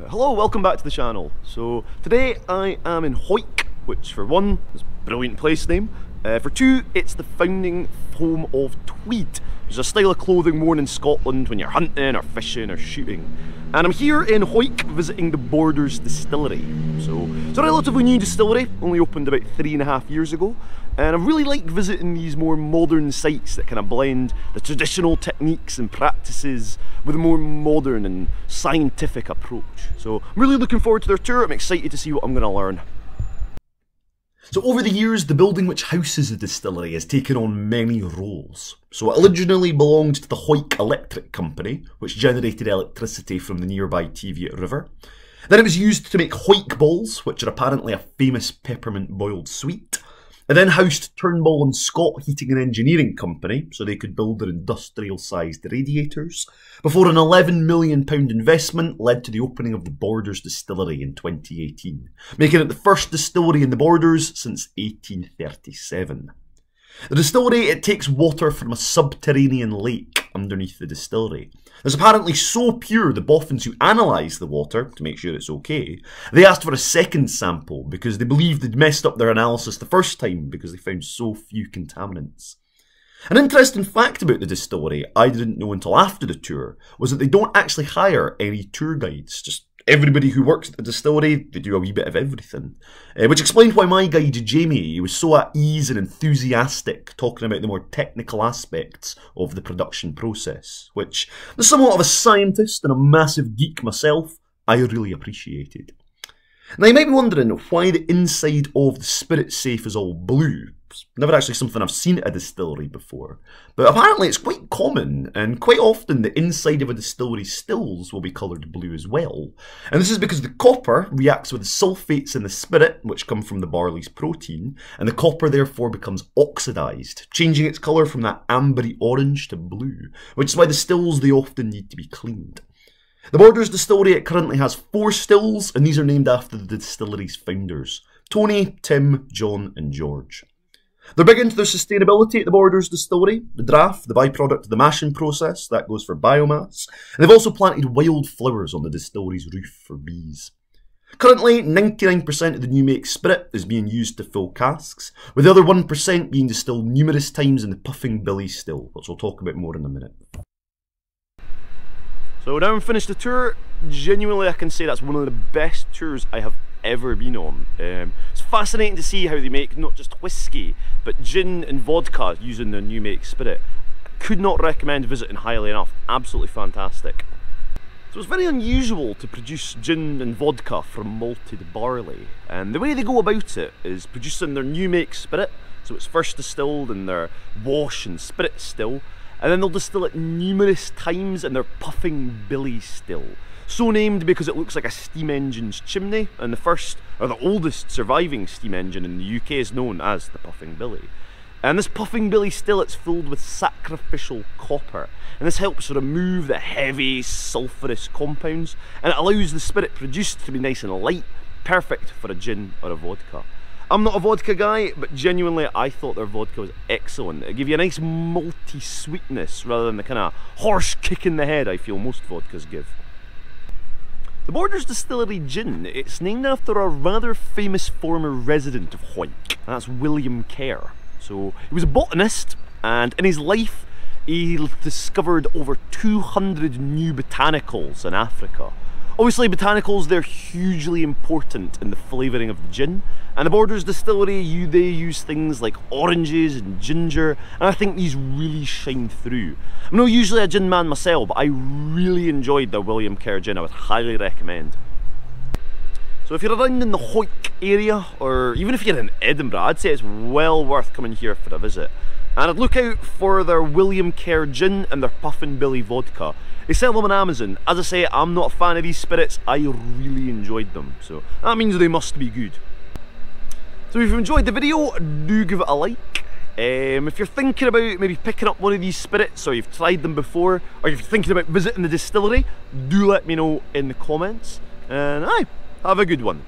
Hello, welcome back to the channel. So today I am in Hawick, which for one is a brilliant place name. For two, it's the founding home of tweed, which is a style of clothing worn in Scotland when you're hunting or fishing or shooting. And I'm here in Hawick visiting the Borders Distillery. So it's a relatively new distillery, only opened about 3.5 years ago. And I really like visiting these more modern sites that kind of blend the traditional techniques and practices with a more modern and scientific approach. So I'm really looking forward to their tour. I'm excited to see what I'm going to learn. So over the years, the building which houses the distillery has taken on many roles. So it originally belonged to the Hawick Electric Company, which generated electricity from the nearby Teviot River. Then it was used to make Hawick balls, which are apparently a famous peppermint boiled sweet. It then housed Turnbull and Scott Heating and Engineering Company, so they could build their industrial-sized radiators, before an £11 million investment led to the opening of the Borders Distillery in 2018, making it the first distillery in the Borders since 1837. The distillery, it takes water from a subterranean lake underneath the distillery. It's apparently so pure the boffins who analysed the water, to make sure it's okay, they asked for a second sample because they believed they'd messed up their analysis the first time because they found so few contaminants. An interesting fact about the distillery I didn't know until after the tour was that they don't actually hire any tour guides, just everybody who works at the distillery, they do a wee bit of everything. Which explained why my guide Jamie was so at ease and enthusiastic talking about the more technical aspects of the production process, which, as somewhat of a scientist and a massive geek myself, I really appreciated. Now you might be wondering why the inside of the spirit safe is all blue. It's never actually something I've seen at a distillery before, but apparently it's quite common, and quite often the inside of a distillery's stills will be coloured blue as well. And this is because the copper reacts with the sulfates in the spirit, which come from the barley's protein, and the copper therefore becomes oxidised, changing its colour from that ambery orange to blue, which is why the stills they often need to be cleaned. The Borders Distillery, it currently has 4 stills, and these are named after the distillery's founders, Tony, Tim, John and George. They're big into their sustainability at the Borders Distillery. The draft, the byproduct of the mashing process, that goes for biomass. And they've also planted wildflowers on the distillery's roof for bees. Currently, 99% of the new make spirit is being used to fill casks, with the other 1% being distilled numerous times in the Puffing Billy still, which we'll talk about more in a minute. So now I'm finished the tour. Genuinely I can say that's one of the best tours I have ever been on. It's fascinating to see how they make not just whiskey but gin and vodka using their new make spirit. I could not recommend visiting highly enough. Absolutely fantastic. So it's very unusual to produce gin and vodka from malted barley, and the way they go about it is producing their new make spirit. So it's first distilled in their wash and spirit still, and then they'll distill it numerous times in their Puffing Billy still. So named because it looks like a steam engine's chimney, and the first, or the oldest surviving steam engine in the UK is known as the Puffing Billy. And this Puffing Billy still, it's filled with sacrificial copper, and this helps remove the heavy sulphurous compounds, and it allows the spirit produced to be nice and light, perfect for a gin or a vodka. I'm not a vodka guy, but genuinely I thought their vodka was excellent. It gave you a nice malty sweetness rather than the kind of harsh kick in the head I feel most vodkas give. The Borders Distillery gin, it's named after a rather famous former resident of Hawick, and that's William Kerr. So he was a botanist, and in his life he discovered over 200 new botanicals in Africa. Obviously botanicals, they're hugely important in the flavouring of the gin, and the Borders Distillery, they use things like oranges and ginger, and I think these really shine through. I'm not usually a gin man myself, but I really enjoyed the William Kerr gin. I would highly recommend. So if you're around in the Hawick area, or even if you're in Edinburgh, I'd say it's well worth coming here for a visit. And I'd look out for their William Kerr gin and their Puffin Billy vodka. They sell them on Amazon. As I say, I'm not a fan of these spirits. I really enjoyed them, so that means they must be good. So if you've enjoyed the video, do give it a like. If you're thinking about maybe picking up one of these spirits, or you've tried them before, or if you're thinking about visiting the distillery, do let me know in the comments. And aye, have a good one.